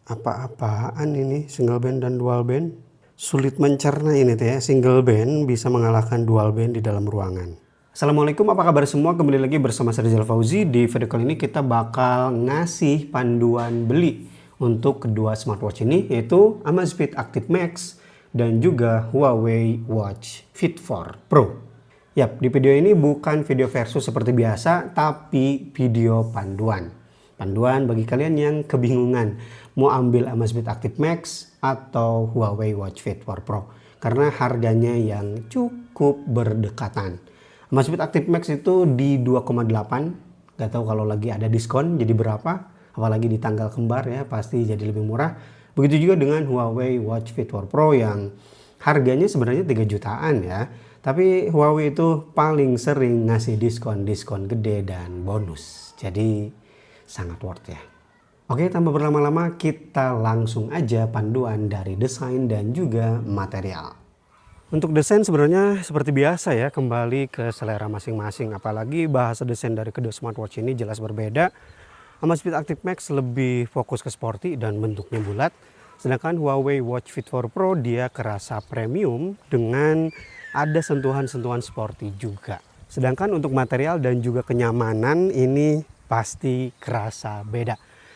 Apa-apaan ini single band dan dual band? Sulit mencerna ini teh ya, single band bisa mengalahkan dual band di dalam ruangan. Assalamualaikum, apa kabar semua? Kembali lagi bersama saya Rizal Fauzi. Di video kali ini kita bakal ngasih panduan beli untuk kedua smartwatch ini, yaitu Amazfit Active Max dan juga Huawei Watch Fit 4 Pro. Yap, di video ini bukan video versus seperti biasa, tapi video panduan. Panduan bagi kalian yang kebingungan mau ambil Amazfit Active Max atau Huawei Watch Fit 4 Pro karena harganya yang cukup berdekatan. Amazfit Active Max itu di 2,8, gak tahu kalau lagi ada diskon jadi berapa, apalagi di tanggal kembar ya pasti jadi lebih murah. Begitu juga dengan Huawei Watch Fit 4 Pro yang harganya sebenarnya 3 jutaan ya. Tapi Huawei itu paling sering ngasih diskon-diskon gede dan bonus. Jadi sangat worth ya. Oke, tanpa berlama-lama kita langsung aja panduan dari desain dan juga material. Untuk desain sebenarnya seperti biasa ya, kembali ke selera masing-masing. Apalagi bahasa desain dari kedua smartwatch ini jelas berbeda. Amazfit Active Max lebih fokus ke sporty dan bentuknya bulat. Sedangkan Huawei Watch Fit 4 Pro dia kerasa premium dengan ada sentuhan-sentuhan sporty juga. Sedangkan untuk material dan juga kenyamanan ini pasti kerasa beda.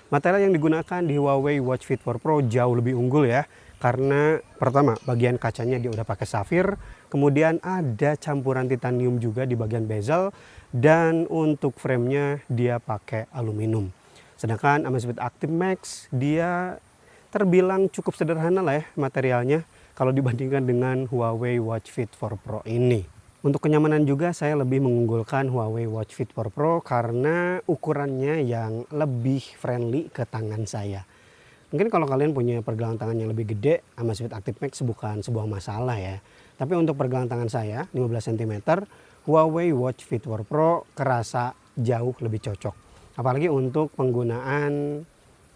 Material yang digunakan di Huawei Watch Fit 4 Pro jauh lebih unggul ya. Karena pertama bagian kacanya dia udah pakai safir, kemudian ada campuran titanium juga di bagian bezel, dan untuk framenya dia pakai aluminium. Sedangkan Amazfit Active Max dia terbilang cukup sederhana lah ya materialnya kalau dibandingkan dengan Huawei Watch Fit 4 Pro ini. Untuk kenyamanan juga saya lebih mengunggulkan Huawei Watch Fit 4 Pro karena ukurannya yang lebih friendly ke tangan saya. Mungkin kalau kalian punya pergelangan tangan yang lebih gede, Amazfit Active Max bukan sebuah masalah ya. Tapi untuk pergelangan tangan saya 15 cm, Huawei Watch Fit 4 Pro kerasa jauh lebih cocok. Apalagi untuk penggunaan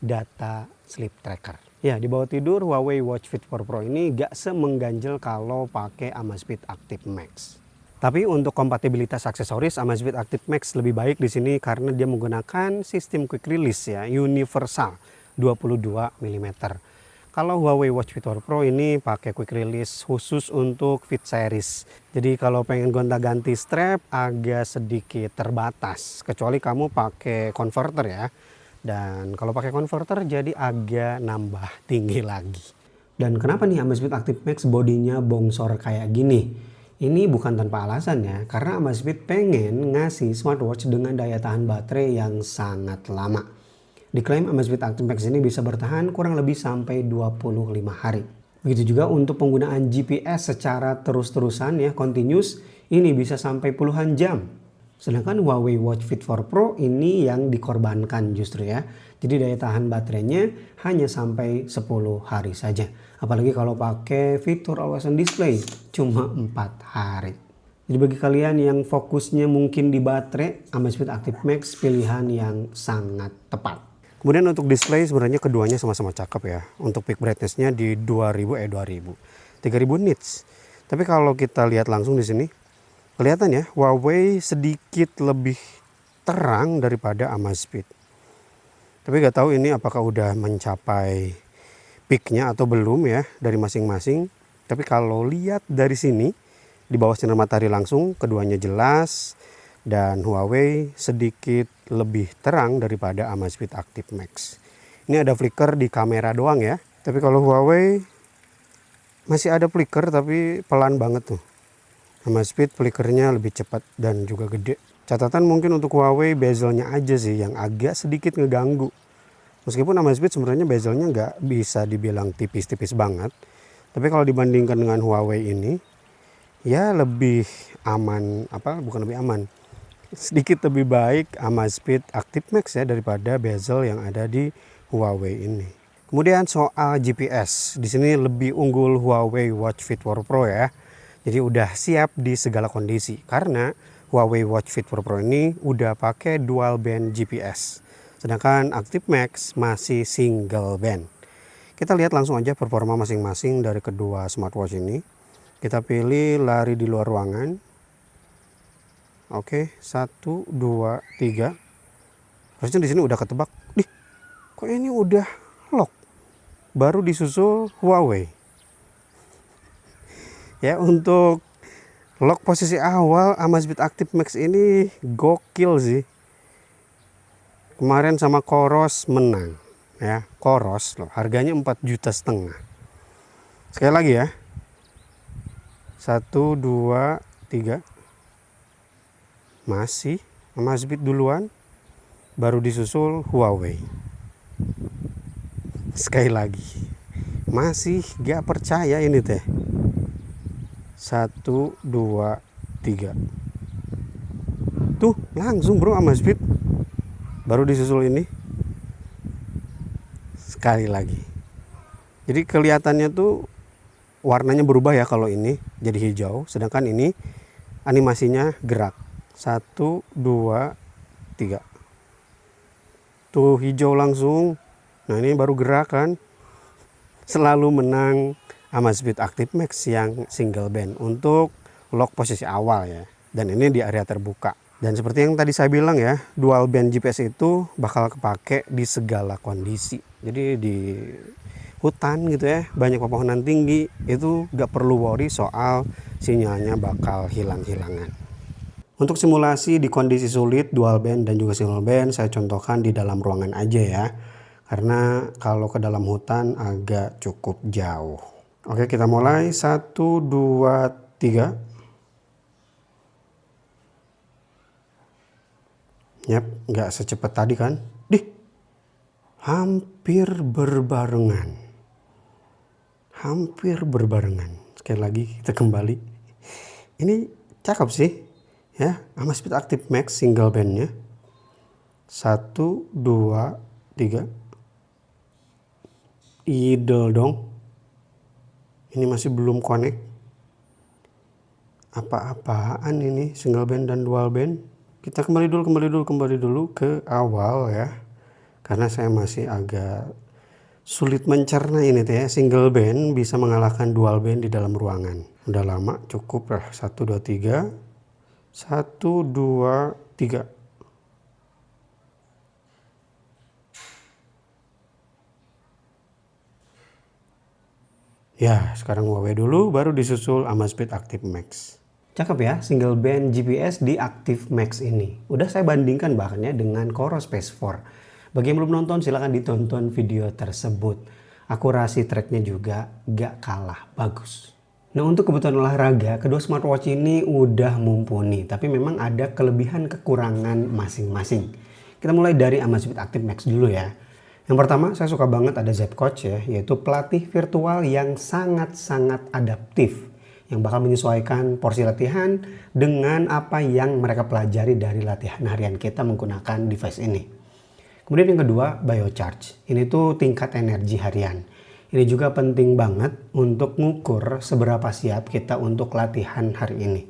data sleep tracker. Ya, di bawah tidur Huawei Watch Fit 4 Pro ini gak semengganjal kalau pakai Amazfit Active Max. Tapi untuk kompatibilitas aksesoris Amazfit Active Max lebih baik di sini karena dia menggunakan sistem quick release ya, universal 22 mm. Kalau Huawei Watch Fit 4 Pro ini pakai quick release khusus untuk Fit series. Jadi kalau pengen gonta-ganti strap agak sedikit terbatas, kecuali kamu pakai converter ya. Dan kalau pakai converter jadi agak nambah tinggi lagi. Dan kenapa nih Amazfit Active Max bodinya bongsor kayak gini? Ini bukan tanpa alasan ya, karena Amazfit pengen ngasih smartwatch dengan daya tahan baterai yang sangat lama. Diklaim Amazfit Active Max ini bisa bertahan kurang lebih sampai 25 hari. Begitu juga untuk penggunaan GPS secara terus-terusan ya, continuous, ini bisa sampai puluhan jam. Sedangkan Huawei Watch Fit 4 Pro ini yang dikorbankan justru ya. Jadi daya tahan baterainya hanya sampai 10 hari saja. Apalagi kalau pakai fitur always on display cuma 4 hari. Jadi bagi kalian yang fokusnya mungkin di baterai, Amazfit Active Max pilihan yang sangat tepat. Kemudian untuk display sebenarnya keduanya sama-sama cakep ya. Untuk peak brightness-nya di 3000 nits. Tapi kalau kita lihat langsung di sini, kelihatan ya Huawei sedikit lebih terang daripada Amazfit. Tapi gak tahu ini apakah udah mencapai peaknya atau belum ya dari masing-masing. Tapi kalau lihat dari sini di bawah sinar matahari langsung keduanya jelas. Dan Huawei sedikit lebih terang daripada Amazfit Active Max. Ini ada flicker di kamera doang ya. Tapi kalau Huawei masih ada flicker tapi pelan banget tuh. Amazfit flickernya lebih cepat dan juga gede. Catatan mungkin untuk Huawei bezelnya aja sih yang agak sedikit ngeganggu. Meskipun Amazfit sebenarnya bezelnya nggak bisa dibilang tipis-tipis banget. Tapi kalau dibandingkan dengan Huawei ini ya lebih aman, bukan lebih aman. Sedikit lebih baik Amazfit Active Max ya daripada bezel yang ada di Huawei ini. Kemudian soal GPS, di sini lebih unggul Huawei Watch Fit 4 Pro ya. Jadi udah siap di segala kondisi karena Huawei Watch Fit 4 Pro ini udah pakai dual band GPS. Sedangkan Active Max masih single band. Kita lihat langsung aja performa masing-masing dari kedua smartwatch ini. Kita pilih lari di luar ruangan. Oke, 1, 2, 3. Harusnya di sini udah ketebak. Kok ini udah lock? baru disusul Huawei. Ya, untuk lock posisi awal Amazfit Active Max ini gokil sih. Kemarin sama Coros menang. Ya, Coros loh, harganya 4,5 juta. Sekali lagi ya. 1, 2, 3. Masih Amazfit duluan, baru disusul Huawei. Sekali lagi. Masih gak percaya ini teh. 1, 2, 3. Tuh langsung bro Amazfit, baru disusul ini. Sekali lagi. Jadi kelihatannya tuh warnanya berubah ya, kalau ini jadi hijau, sedangkan ini animasinya gerak. 1, 2, 3. Tuh hijau langsung. Nah ini baru gerak kan. Selalu menang Amazfit Active Max yang single band untuk lock posisi awal ya. Dan ini di area terbuka. Dan seperti yang tadi saya bilang ya, dual band GPS itu bakal kepake di segala kondisi. Jadi di hutan gitu ya, banyak pepohonan tinggi, itu gak perlu worry soal sinyalnya bakal hilang-hilangan. Untuk simulasi di kondisi sulit, dual band dan juga single band saya contohkan di dalam ruangan aja ya. Karena kalau ke dalam hutan agak cukup jauh. Oke, kita mulai. 1, 2, 3. Yap, nggak secepat tadi kan. Hampir berbarengan. Sekali lagi kita kembali. Ini cakep sih ya, Amazfit Active Max single bandnya. 1, 2, 3. Idol dong. Ini masih belum connect. Apa-apaan ini single band dan dual band. Kita kembali dulu ke awal ya. Karena saya masih agak sulit mencerna ini ya, single band bisa mengalahkan dual band di dalam ruangan. Udah lama, cukup lah. 1, 2, 3. 1, 2, 3. Ya, sekarang Huawei dulu, baru disusul Amazfit Active Max. Cakep ya, single band GPS di Active Max ini. Udah saya bandingkan bahkan ya dengan Coros Space 4. Bagi yang belum nonton, silahkan ditonton video tersebut. Akurasi tracknya juga gak kalah bagus. Nah, untuk kebutuhan olahraga, kedua smartwatch ini udah mumpuni. Tapi memang ada kelebihan kekurangan masing-masing. Kita mulai dari Amazfit Active Max dulu ya. Yang pertama, saya suka banget ada Zepp Coach ya, yaitu pelatih virtual yang sangat-sangat adaptif, yang bakal menyesuaikan porsi latihan dengan apa yang mereka pelajari dari latihan harian kita menggunakan device ini. Kemudian yang kedua, BioCharge. Ini tuh tingkat energi harian. Ini juga penting banget untuk ngukur seberapa siap kita untuk latihan hari ini.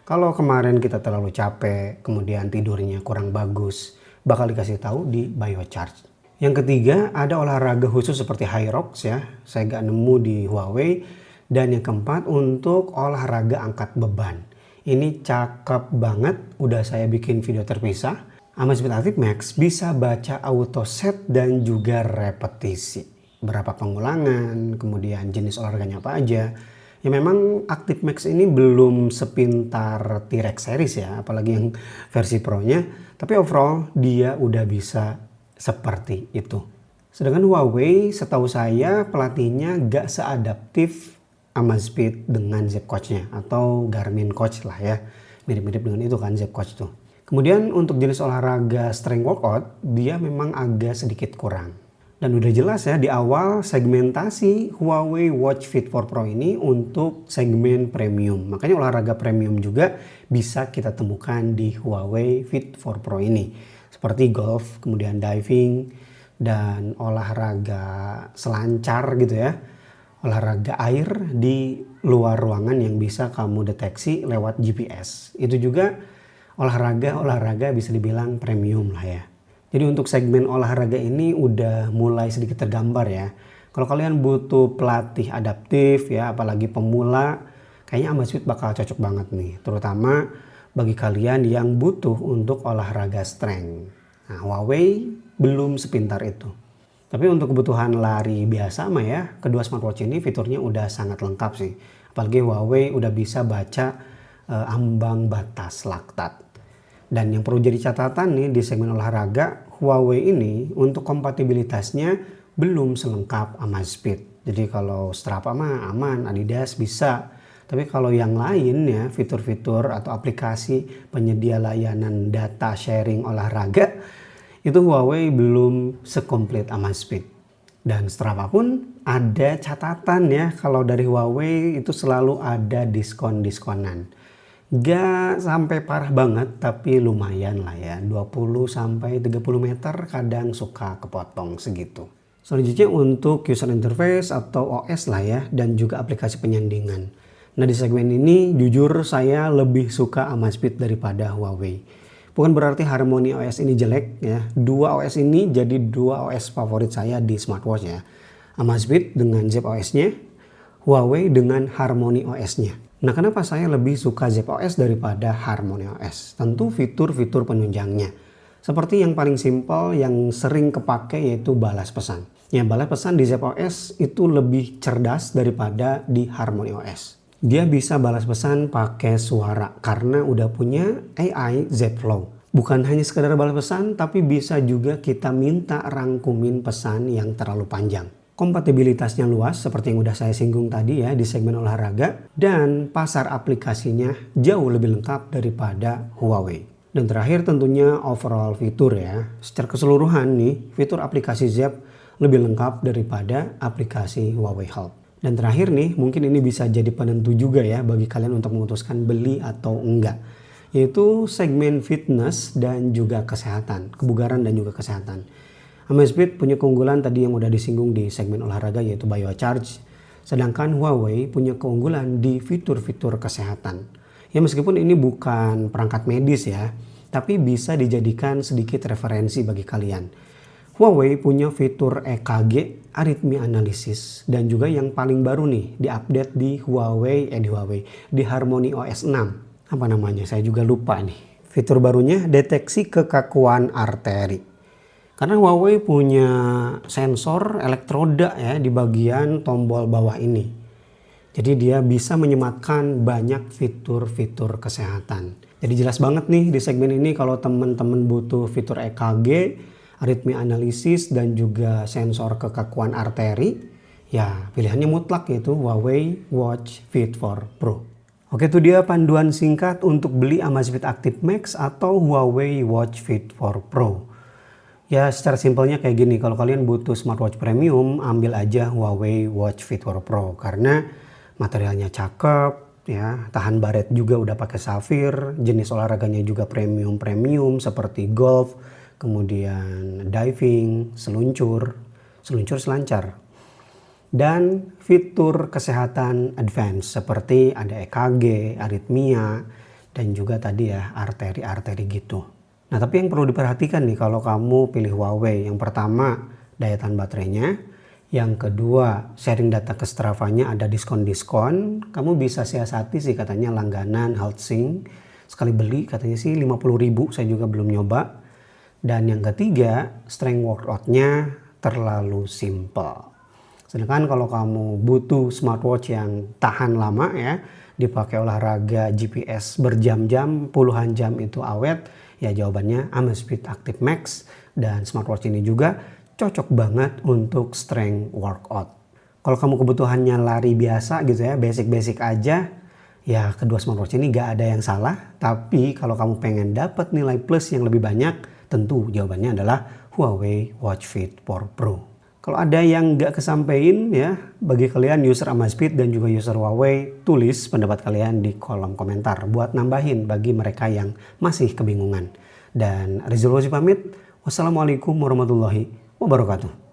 Kalau kemarin kita terlalu capek, kemudian tidurnya kurang bagus, bakal dikasih tahu di BioCharge. Yang ketiga, ada olahraga khusus seperti HYROX ya. Saya gak nemu di Huawei. Dan yang keempat, untuk olahraga angkat beban. Ini cakep banget. Udah saya bikin video terpisah. Amazfit Active Max bisa baca auto set dan juga repetisi. Berapa pengulangan, kemudian jenis olahraganya apa aja. Ya memang Active Max ini belum sepintar T-Rex series ya. Apalagi yang versi Pro-nya. Tapi overall dia udah bisa seperti itu. Sedangkan Huawei, setahu saya pelatihnya gak seadaptif Amazfit dengan Zepp Coach-nya atau Garmin Coach lah ya. Mirip-mirip dengan itu kan Zepp Coach tuh. Kemudian untuk jenis olahraga strength workout, dia memang agak sedikit kurang. Dan udah jelas ya di awal segmentasi Huawei Watch Fit 4 Pro ini untuk segmen premium. Makanya olahraga premium juga bisa kita temukan di Huawei Fit 4 Pro ini. Seperti golf, kemudian diving, dan olahraga selancar gitu ya. Olahraga air di luar ruangan yang bisa kamu deteksi lewat GPS. Itu juga olahraga bisa dibilang premium lah ya. Jadi untuk segmen olahraga ini udah mulai sedikit tergambar ya. Kalau kalian butuh pelatih adaptif ya, apalagi pemula, kayaknya Amazfit bakal cocok banget nih. Terutama bagi kalian yang butuh untuk olahraga strength. Nah, Huawei belum sepintar itu. Tapi untuk kebutuhan lari biasa mah ya, kedua smartwatch ini fiturnya udah sangat lengkap sih. Apalagi Huawei udah bisa baca ambang batas laktat. Dan yang perlu jadi catatan nih di segmen olahraga, Huawei ini untuk kompatibilitasnya belum selengkap Amazfit. Jadi kalau Strava mah aman, Adidas bisa. Tapi kalau yang lain ya, fitur-fitur atau aplikasi penyedia layanan data sharing olahraga, itu Huawei belum sekomplit Amazfit. Dan Strava pun ada catatan ya, kalau dari Huawei itu selalu ada diskon-diskonan. Gak sampai parah banget, tapi lumayan lah ya, 20 sampai 30 meter kadang suka kepotong segitu. Selanjutnya untuk user interface atau OS lah ya, dan juga aplikasi penyandingan. Nah di segmen ini jujur saya lebih suka Amazfit daripada Huawei. Bukan berarti Harmony OS ini jelek ya. Dua OS ini jadi dua OS favorit saya di smartwatch ya. Amazfit dengan Zepp OS-nya, Huawei dengan Harmony OS-nya. Nah kenapa saya lebih suka Zepp OS daripada Harmony OS? Tentu fitur-fitur penunjangnya. Seperti yang paling simpel yang sering kepake yaitu balas pesan. Ya balas pesan di Zepp OS itu lebih cerdas daripada di Harmony OS. Dia bisa balas pesan pakai suara karena udah punya AI Zepp Flow. Bukan hanya sekedar balas pesan, tapi bisa juga kita minta rangkumin pesan yang terlalu panjang. Kompatibilitasnya luas seperti yang udah saya singgung tadi ya di segmen olahraga. Dan pasar aplikasinya jauh lebih lengkap daripada Huawei. Dan terakhir tentunya overall fitur ya. Secara keseluruhan nih, fitur aplikasi Zepp lebih lengkap daripada aplikasi Huawei Health. Dan terakhir nih, mungkin ini bisa jadi penentu juga ya bagi kalian untuk memutuskan beli atau enggak. Yaitu segmen fitness dan juga kesehatan, kebugaran dan juga kesehatan. Amazfit punya keunggulan tadi yang udah disinggung di segmen olahraga yaitu BioCharge. Sedangkan Huawei punya keunggulan di fitur-fitur kesehatan. Ya meskipun ini bukan perangkat medis ya, tapi bisa dijadikan sedikit referensi bagi kalian. Huawei punya fitur EKG, arrhythmia analysis, dan juga yang paling baru nih diupdate di di Harmony OS 6. Apa namanya? Saya juga lupa nih. Fitur barunya deteksi kekakuan arteri. Karena Huawei punya sensor elektroda ya di bagian tombol bawah ini. Jadi dia bisa menyematkan banyak fitur-fitur kesehatan. Jadi jelas banget nih di segmen ini kalau teman-teman butuh fitur EKG, arrhythmia analisis dan juga sensor kekakuan arteri, ya pilihannya mutlak yaitu Huawei Watch Fit 4 Pro. Oke itu dia panduan singkat untuk beli Amazfit Active Max atau Huawei Watch Fit 4 Pro. Ya secara simpelnya kayak gini, kalau kalian butuh smartwatch premium ambil aja Huawei Watch Fit 4 Pro karena materialnya cakep ya, tahan baret juga udah pakai safir, jenis olahraganya juga premium seperti golf, kemudian diving, seluncur selancar. Dan fitur kesehatan advance seperti ada EKG, arrhythmia, dan juga tadi ya arteri-arteri gitu. Nah tapi yang perlu diperhatikan nih kalau kamu pilih Huawei, yang pertama daya tahan baterainya, yang kedua sharing data ke Stravanya ada diskon-diskon, kamu bisa siasati sih katanya langganan HealthSync, sekali beli katanya sih 50.000, saya juga belum nyoba. Dan yang ketiga, strength workout-nya terlalu simple. Sedangkan kalau kamu butuh smartwatch yang tahan lama ya, dipakai olahraga GPS berjam-jam, puluhan jam itu awet, ya jawabannya Amazfit Active Max. Dan smartwatch ini juga cocok banget untuk strength workout. Kalau kamu kebutuhannya lari biasa gitu ya, basic-basic aja, ya kedua smartwatch ini gak ada yang salah. Tapi kalau kamu pengen dapat nilai plus yang lebih banyak, tentu jawabannya adalah Huawei Watch Fit 4 Pro. Kalau ada yang nggak kesampein ya, bagi kalian user Amazfit dan juga user Huawei, tulis pendapat kalian di kolom komentar buat nambahin bagi mereka yang masih kebingungan. Dan Rizal Fauzi pamit. Wassalamualaikum warahmatullahi wabarakatuh.